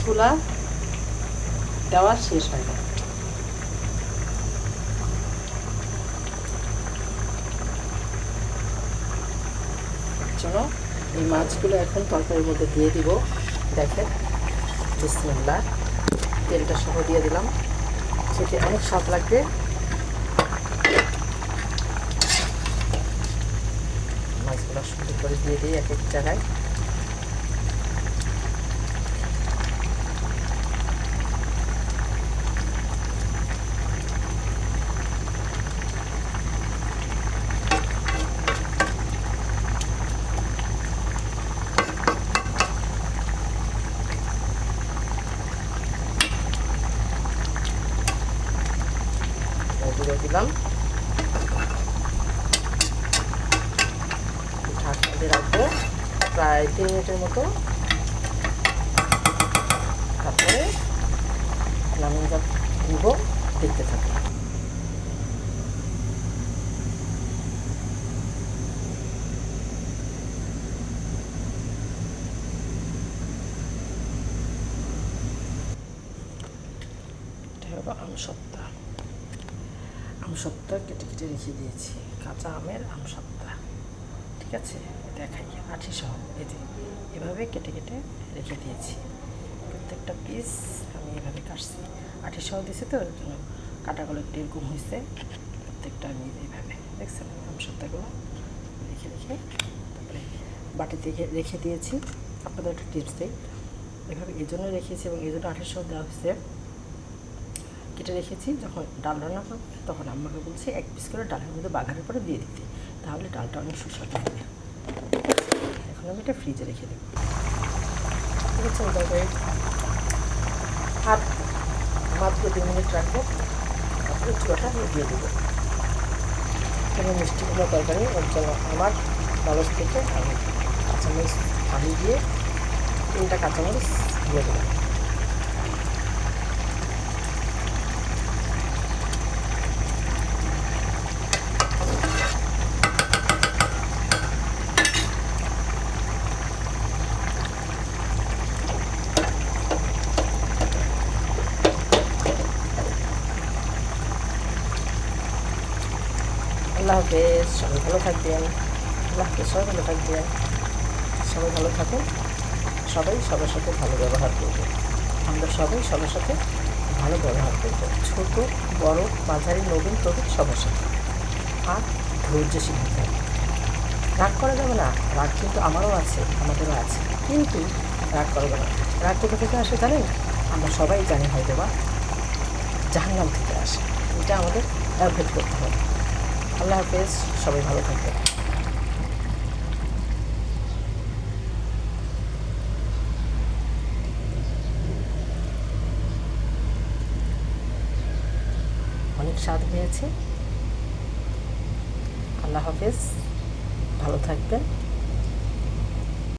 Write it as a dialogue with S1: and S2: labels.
S1: চুলা দেওয়া শেষ হয় না। চলো এই মাছগুলো এখন তরকারির মধ্যে দিয়ে দিব। দেখেন, বিসমিল্লাহ, তেলটা সহ দিয়ে দিলাম। খেতে অনেক স্বাদ লাগবে। মাছগুলো সুন্দর করে দিয়ে দিই এক এক জায়গায়। দিয়ে দিলাম, ঢাকনা দিয়ে রাখবো প্রায় 3 মিনিটের মতো। তারপরে নামিয়ে দিব, দেখতে থাকবো। এটা হলো আমসত্ত্বা। আমসত্ত্বা কেটে কেটে রেখে দিয়েছি, কাঁচা আমের আমসত্ত্বা। ঠিক আছে, দেখাই আঠি সহ এই যে এভাবে কেটে কেটে রেখে দিয়েছি। প্রত্যেকটা পিস আমি এভাবে কাটছি, আঠি সহ দিয়েছি তো ওর জন্য কাটাগুলো একটু এরকম হয়েছে। প্রত্যেকটা আমি এইভাবে দেখছেন আমসত্ত্বাগুলো রেখে রেখে তারপরে বাটিতে রেখে দিয়েছি। আপনাদের একটা টিপস দিই, এভাবে এই জন্য রেখেছি এবং এই জন্য আঠি সহ দেওয়া হয়েছে, কেটে রেখেছি। যখন ডাল রান্না করবো তখন আম্মাকে বলছি 1 পিস করে ডালের মধ্যে বাঘারের পরে দিয়ে দিতে, তাহলে ডালটা অনেক সুস্বাদু হবে। এখন আমি এটা ফ্রিজে রেখে দেবো। ঠিক আছে, তবে আর মাত্র 2 মিনিট রাখবো, তারপরে চুলাটা আমি দিয়ে দেবো। কোনো মিষ্টি কোনো তরকারি, ওর জন্য আমার নলেজ থেকে আমি কাঁচামরিচ পানি দিয়ে 3টা কাঁচামরিচ দিয়ে দিলাম। আল্লাহ হাফেজ, সবাই ভালো থাকবেন। আল্লাহ হাফেজ, সবাই ভালো থাকবেন। সবাই ভালো থাকুন, সবাই সবার সাথে ভালো ব্যবহার করবে। আমরা সবাই সবার সাথে ভালো ব্যবহার করব, ছোট বড় মাঝারি নবীন প্রবীণ সবার সাথে। আর ধৈর্যশীল হতে হবে। রাগ করা যাবে না, রাগ কিন্তু আমারও আছে, আমাদেরও আছে, কিন্তু রাগ করা যাবে না। রাগ কোথা থেকে আসে জানেন? আমরা সবাই জানি হয়তো বা জাহান্নাম থেকে আসে। এটা আমাদের অ্যাভয়েড করতে হবে। আল্লাহ হাফেজ, সবাই ভালো থাকবেন। অনেক স্বাদ হয়েছে। আল্লাহ হাফেজ, ভালো থাকবেন।